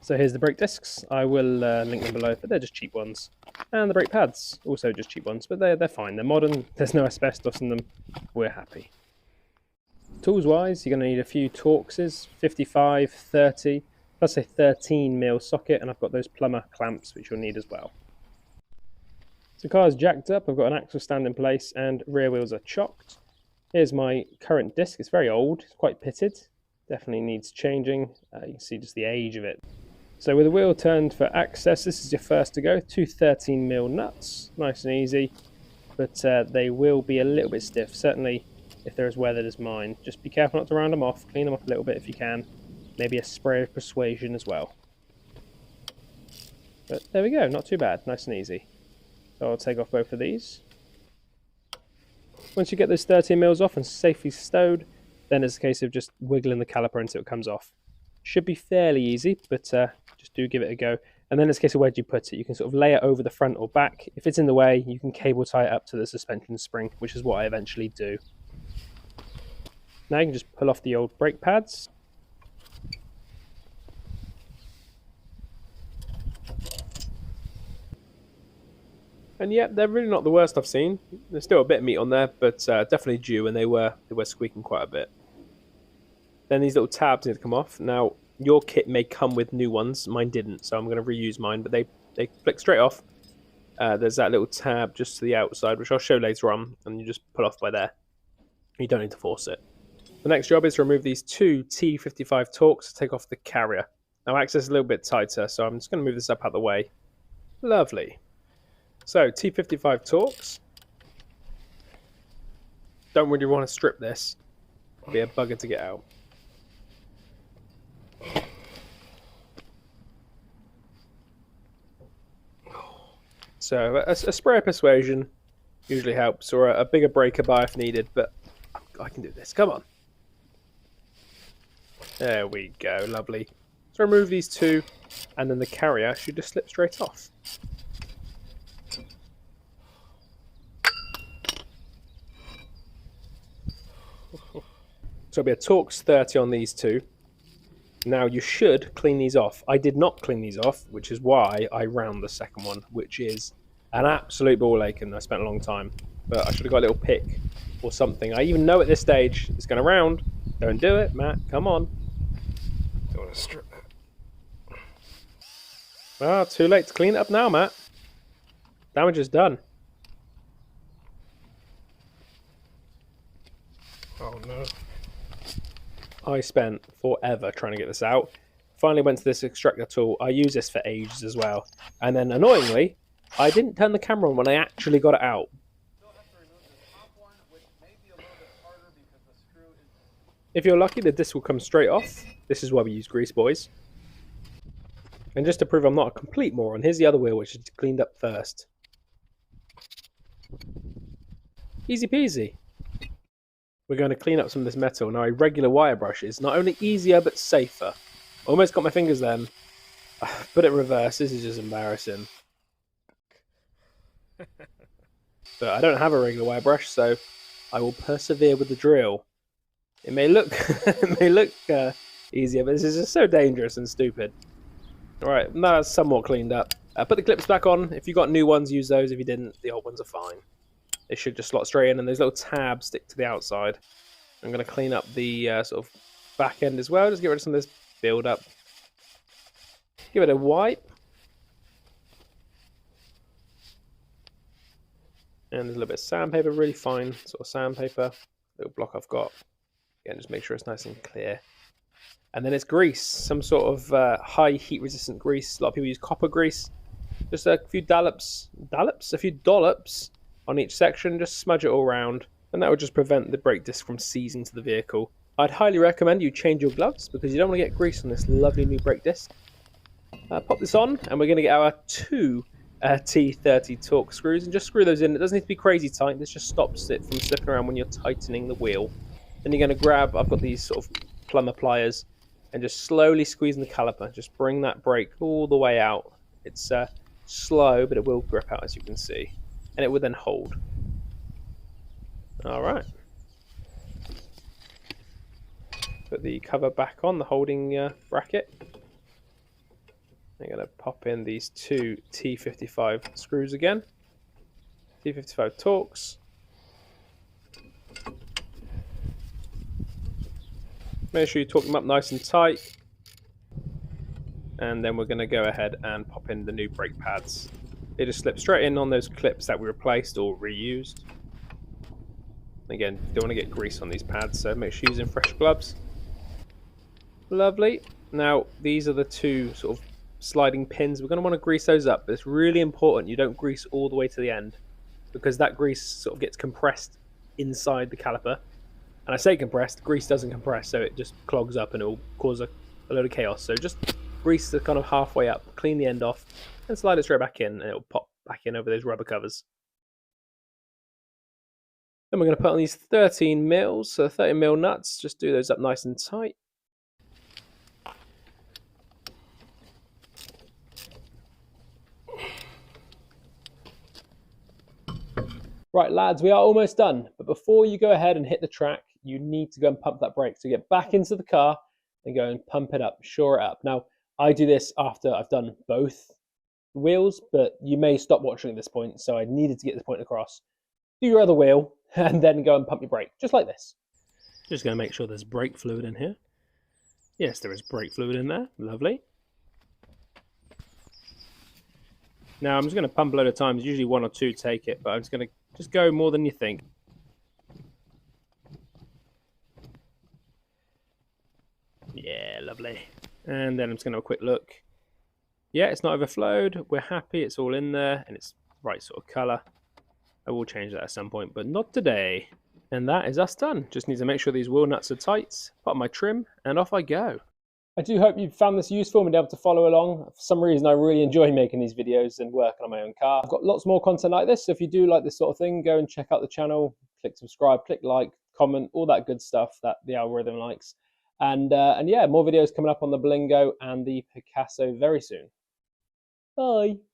So here's the brake discs. I will link them below, but they're just cheap ones. And the brake pads, also just cheap ones, but they're fine. They're modern, there's no asbestos in them. We're happy. Tools wise, you're going to need a few Torxes, 55, 30, plus a 13mm socket, and I've got those plumber clamps which you'll need as well. So the car's jacked up, I've got an axle stand in place, and rear wheels are chocked. Here's my current disc. It's very old, it's quite pitted, definitely needs changing. You can see just the age of it. So with the wheel turned for access, this is your first to go. Two 13mm nuts, nice and easy, but they will be a little bit stiff, certainly if they're as weathered as mine. Just be careful not to round them off, clean them up a little bit if you can. Maybe a spray of persuasion as well. But there we go, not too bad, nice and easy. So I'll take off both of these. Once you get those 13mm off and safely stowed, then it's a case of just wiggling the caliper until it comes off. Should be fairly easy, but just do give it a go. And then it's a case of where do you put it. You can sort of lay it over the front or back. If it's in the way, you can cable tie it up to the suspension spring, which is what I eventually do. Now you can just pull off the old brake pads. And yeah, they're really not the worst I've seen. There's still a bit of meat on there, but definitely due, and they were squeaking quite a bit. Then these little tabs need to come off. Now, your kit may come with new ones. Mine didn't, so I'm going to reuse mine, but they flick straight off. There's that little tab just to the outside, which I'll show later on, and you just pull off by there. You don't need to force it. The next job is to remove these two T55 Torx to take off the carrier. Now, access is a little bit tighter, so I'm just going to move this up out of the way. Lovely. So, T55 Torx. Don't really want to strip this. It'll be a bugger to get out. So, a spray of persuasion usually helps, or a bigger breaker bar if needed, but I can do this. Come on. There we go, lovely. So remove these two, and then the carrier should just slip straight off. So it'll be a Torx 30 on these two. Now you should clean these off. I did not clean these off, which is why I round the second one, which is an absolute ball ache, and I spent a long time. But I should have got a little pick or something. I even know at this stage it's going to round. Don't do it, Matt. Come on. Don't want to strip that. Ah, too late to clean it up now, Matt. Damage is done. Oh no. I spent forever trying to get this out. Finally went to this extractor tool. I use this for ages as well. And then annoyingly, I didn't turn the camera on when I actually got it out. If you're lucky, the disc will come straight off. This is why we use grease, boys. And just to prove I'm not a complete moron, here's the other wheel, which is cleaned up first. Easy peasy. We're going to clean up some of this metal. Now, a regular wire brush is not only easier, but safer. Almost got my fingers then. Put it in reverse. This is just embarrassing. But I don't have a regular wire brush, so I will persevere with the drill. It may look easier, but this is just so dangerous and stupid. Alright, now it's somewhat cleaned up. Put the clips back on. If you got new ones, use those. If you didn't, the old ones are fine. They should just slot straight in, and those little tabs stick to the outside. I'm going to clean up the sort of back end as well. Just get rid of some of this build up. Give it a wipe. And there's a little bit of sandpaper, really fine sort of sandpaper. Little block I've got. Again, just make sure it's nice and clear. And then it's grease, some sort of high heat resistant grease. A lot of people use copper grease. Just a few dollops on each section. Just smudge it all around, and that would just prevent the brake disc from seizing to the vehicle. I'd highly recommend you change your gloves because you don't want to get grease on this lovely new brake disc. Pop this on, and we're going to get our two T30 Torx screws and just screw those in. It doesn't need to be crazy tight. This just stops it from slipping around when you're tightening the wheel. Then you're going to grab, I've got these sort of plumber pliers, and just slowly squeezing the caliper. Just bring that brake all the way out. It's slow, but it will grip out, as you can see. And it will then hold. Alright. Put the cover back on, the holding bracket. I'm going to pop in these two T55 screws again. T55 Torx. Make sure you torque them up nice and tight. And then we're going to go ahead and pop in the new brake pads. They just slip straight in on those clips that we replaced or reused. Again, you don't want to get grease on these pads, so make sure you're using fresh gloves. Lovely. Now, these are the two sort of sliding pins. We're going to want to grease those up, but it's really important you don't grease all the way to the end, because that grease sort of gets compressed inside the caliper. And I say compressed, grease doesn't compress, so it just clogs up and it will cause a load of chaos. So just grease the kind of halfway up, clean the end off, and slide it straight back in, and it'll pop back in over those rubber covers. Then we're going to put on these 13 mils, so 30 mil nuts. Just do those up nice and tight. Right, lads, we are almost done. But before you go ahead and hit the track, you need to go and pump that brake. So get back into the car and go and pump it up, shore it up. Now, I do this after I've done both wheels, but you may stop watching at this point, so I needed to get this point across. Do your other wheel, and then go and pump your brake, just like this. Just going to make sure there's brake fluid in here. Yes, there is brake fluid in there. Lovely. Now, I'm just going to pump a load of times. Usually one or two take it, but I'm just going to just go more than you think. Yeah, lovely. And then I'm just going to have a quick look. Yeah, it's not overflowed. We're happy. It's all in there, and it's the right sort of colour. I will change that at some point, but not today. And that is us done. Just need to make sure these wheel nuts are tight, put on my trim, and off I go. I do hope you found this useful and been able to follow along. For some reason, I really enjoy making these videos and working on my own car. I've got lots more content like this, so if you do like this sort of thing, go and check out the channel, click subscribe, click like, comment, all that good stuff that the algorithm likes. And yeah, more videos coming up on the Berlingo and the Picasso very soon. Bye.